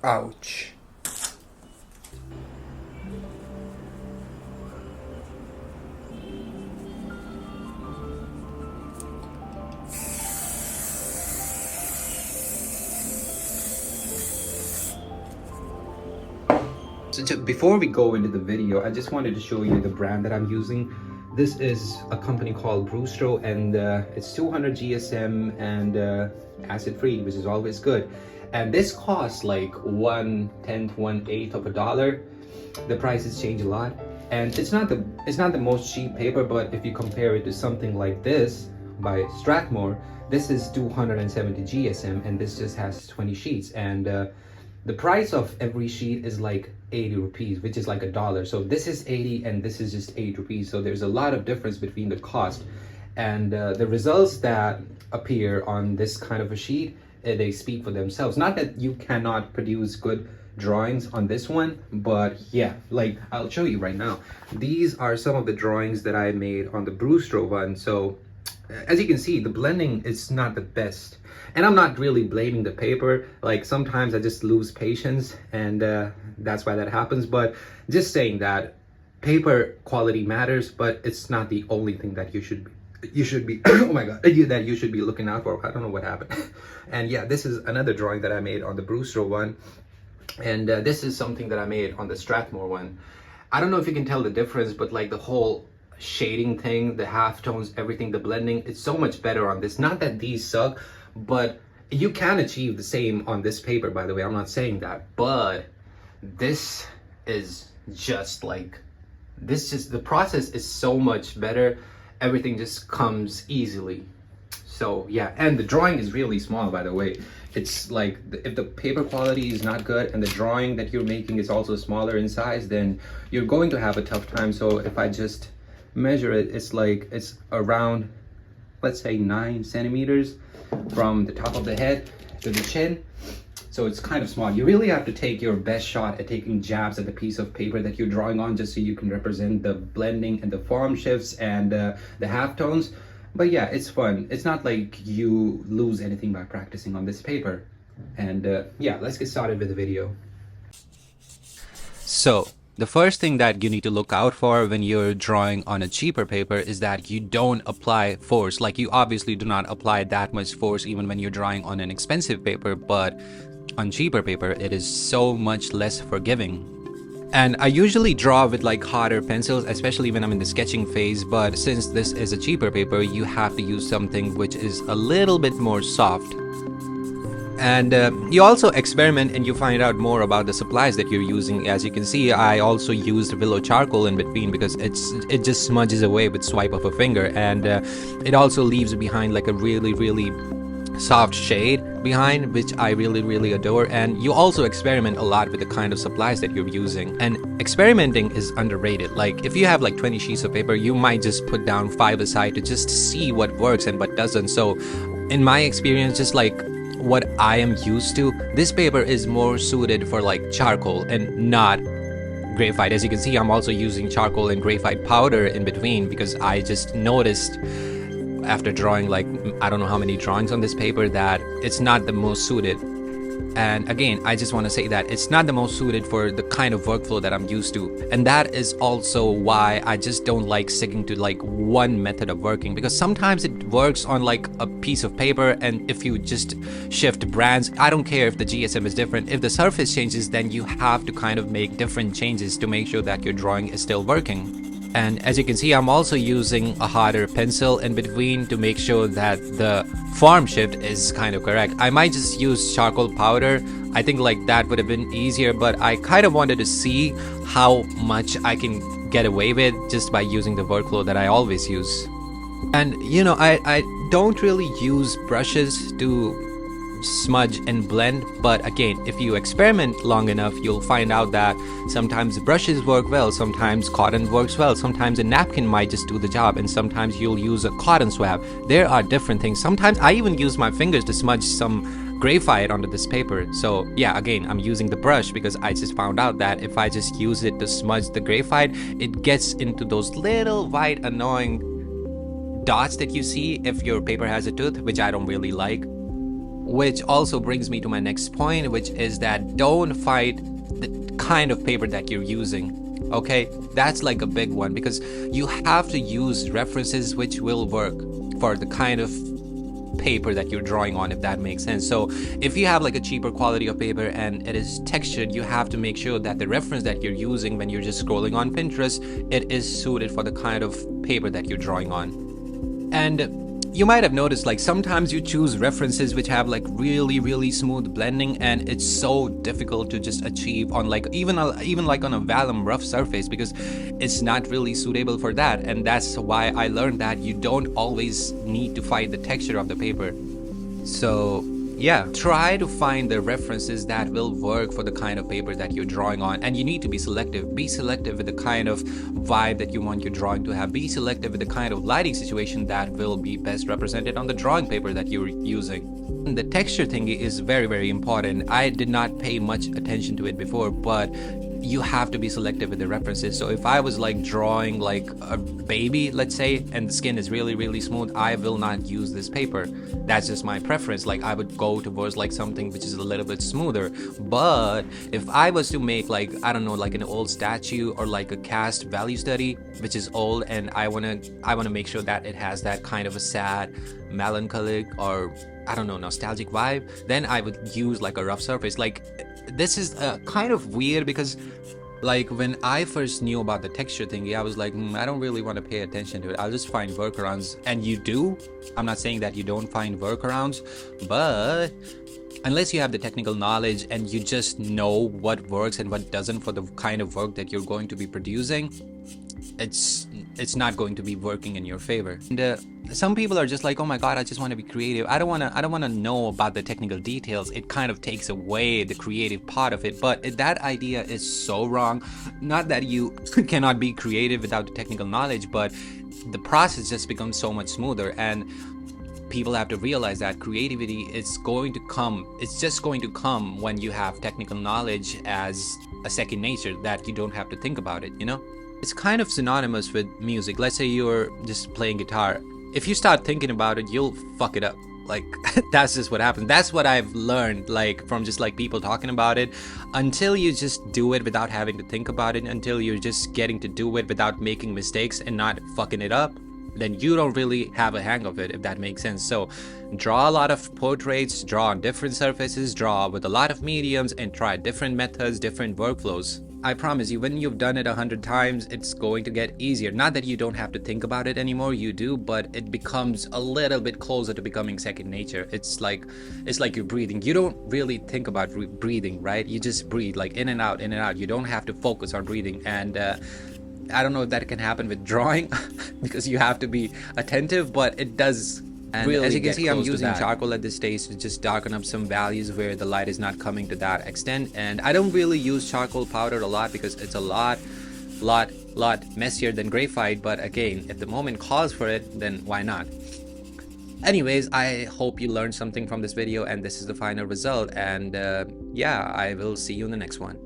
Ouch. So before we go into the video, I just wanted to show you the brand that I'm using. This is a company called Brewstro, and it's 200 GSM and acid free, which is always good. And this costs like 1/10, 1/8 of a dollar. The prices change a lot, and it's not the most cheap paper, but if you compare it to something like this by Strathmore, this is 270 GSM, and this just has 20 sheets, and the price of every sheet is like 80 rupees, which is like a dollar. So this is 80 and this is just 8 rupees. So there's a lot of difference between the cost, and the results that appear on this kind of a sheet, they speak for themselves. Not that you cannot produce good drawings on this one, but yeah, like I'll show you right now. These are some of the drawings that I made on the Brewstro one. So as you can see, the blending is not the best, and I'm not really blaming the paper. Like sometimes I just lose patience, and that's why that happens. But just saying that paper quality matters, but it's not the only thing that you should be oh my god, that you should be looking out for. I don't know what happened. And yeah, this is another drawing that I made on the Brewster one, and this is something that I made on the Strathmore one. I don't know if you can tell the difference, but like the whole shading thing, the half tones, everything, the blending, it's so much better on this. Not that these suck, but you can achieve the same on this paper, by the way. I'm not saying that, but this is just like, the process is so much better. Everything just comes easily. So yeah, and the drawing is really small, by the way. It's like, if the paper quality is not good and the drawing that you're making is also smaller in size, then you're going to have a tough time. So if I just measure it, it's around, let's say 9 centimeters from the top of the head to the chin. So it's kind of small. You really have to take your best shot at taking jabs at the piece of paper that you're drawing on, just so you can represent the blending and the form shifts and the halftones. But yeah, it's fun. It's not like you lose anything by practicing on this paper. And yeah, let's get started with the video. So the first thing that you need to look out for when you're drawing on a cheaper paper is that you don't apply force. Like, you obviously do not apply that much force even when you're drawing on an expensive paper, but on cheaper paper, it is so much less forgiving. And I usually draw with like harder pencils, especially when I'm in the sketching phase, but since this is a cheaper paper, you have to use something which is a little bit more soft. And you also experiment and you find out more about the supplies that you're using. As you can see, I also used willow charcoal in between because it just smudges away with swipe of a finger, and it also leaves behind like a really soft shade behind, which I really adore. And you also experiment a lot with the kind of supplies that you're using, and experimenting is underrated. Like, if you have like 20 sheets of paper, you might just put down 5 aside to just see what works and what doesn't. So in my experience, just like what I am used to, this paper is more suited for like charcoal and not graphite. As you can see, I'm also using charcoal and graphite powder in between because I just noticed after drawing like I don't know how many drawings on this paper that it's not the most suited. And again, I just want to say that it's not the most suited for the kind of workflow that I'm used to. And that is also why I just don't like sticking to like one method of working, because sometimes it works on like a piece of paper, and if you just shift brands, I don't care if the GSM is different, if the surface changes, then you have to kind of make different changes to make sure that your drawing is still working. And as you can see, I'm also using a harder pencil in between to make sure that the form shift is kind of correct. I might just use charcoal powder. I think like that would have been easier, but I kind of wanted to see how much I can get away with just by using the workflow that I always use. And you know, I don't really use brushes to smudge and blend, but again, if you experiment long enough, you'll find out that sometimes brushes work well, sometimes cotton works well, sometimes a napkin might just do the job, and sometimes you'll use a cotton swab. There are different things. Sometimes I even use my fingers to smudge some graphite onto this paper. So yeah, again, I'm using the brush because I just found out that if I just use it to smudge the graphite, it gets into those little white annoying dots that you see if your paper has a tooth, which I don't really like. Which also brings me to my next point, which is that don't fight the kind of paper that you're using. Okay, that's like a big one, because you have to use references which will work for the kind of paper that you're drawing on, if that makes sense. So if you have like a cheaper quality of paper and it is textured, you have to make sure that the reference that you're using when you're just scrolling on Pinterest, it is suited for the kind of paper that you're drawing on. And you might have noticed, like, sometimes you choose references which have like really smooth blending, and it's so difficult to just achieve on like even like on a vellum rough surface, because it's not really suitable for that. And that's why I learned that you don't always need to fight the texture of the paper. So yeah, try to find the references that will work for the kind of paper that you're drawing on. And you need to be selective. Be selective with the kind of vibe that you want your drawing to have. Be selective with the kind of lighting situation that will be best represented on the drawing paper that you're using. And the texture thing is very important. I did not pay much attention to it before, but you have to be selective with the references. So if I was like drawing like a baby, let's say, and the skin is really smooth, I will not use this paper. That's just my preference. Like, I would go towards like something which is a little bit smoother. But if I was to make like, I don't know, like an old statue or like a cast value study which is old, and I want to make sure that it has that kind of a sad, melancholic, or I don't know, nostalgic vibe, then I would use like a rough surface. Like, this is kind of weird, because like when I first knew about the texture thingy, I was like, I don't really want to pay attention to it. I'll just find workarounds. And you do. I'm not saying that you don't find workarounds, but unless you have the technical knowledge and you just know what works and what doesn't for the kind of work that you're going to be producing, it's not going to be working in your favor. And some people are just like, oh my god, I just want to be creative. I don't want to know about the technical details. It kind of takes away the creative part of it. But that idea is so wrong. Not that you cannot be creative without the technical knowledge, but the process just becomes so much smoother. And people have to realize that creativity is going to come. It's just going to come when you have technical knowledge as a second nature, that you don't have to think about it, you know? It's kind of synonymous with music. Let's say you're just playing guitar. If you start thinking about it, you'll fuck it up. Like, that's just what happens. That's what I've learned, like, from just like people talking about it. Until you just do it without having to think about it, until you're just getting to do it without making mistakes and not fucking it up, then you don't really have a hang of it, if that makes sense. So draw a lot of portraits, draw on different surfaces, draw with a lot of mediums, and try different methods, different workflows. I promise you, when you've done it 100 times, it's going to get easier. Not that you don't have to think about it anymore, you do, but it becomes a little bit closer to becoming second nature. It's like you're breathing. You don't really think about breathing, right? You just breathe, like in and out, in and out. You don't have to focus on breathing. And I don't know if that can happen with drawing because you have to be attentive, but it does. And really, as you can see, I'm using charcoal at this stage to just darken up some values where the light is not coming to that extent. And I don't really use charcoal powder a lot because it's a lot messier than graphite. But again, if the moment calls for it, then why not? Anyways, I hope you learned something from this video, and this is the final result. And yeah, I will see you in the next one.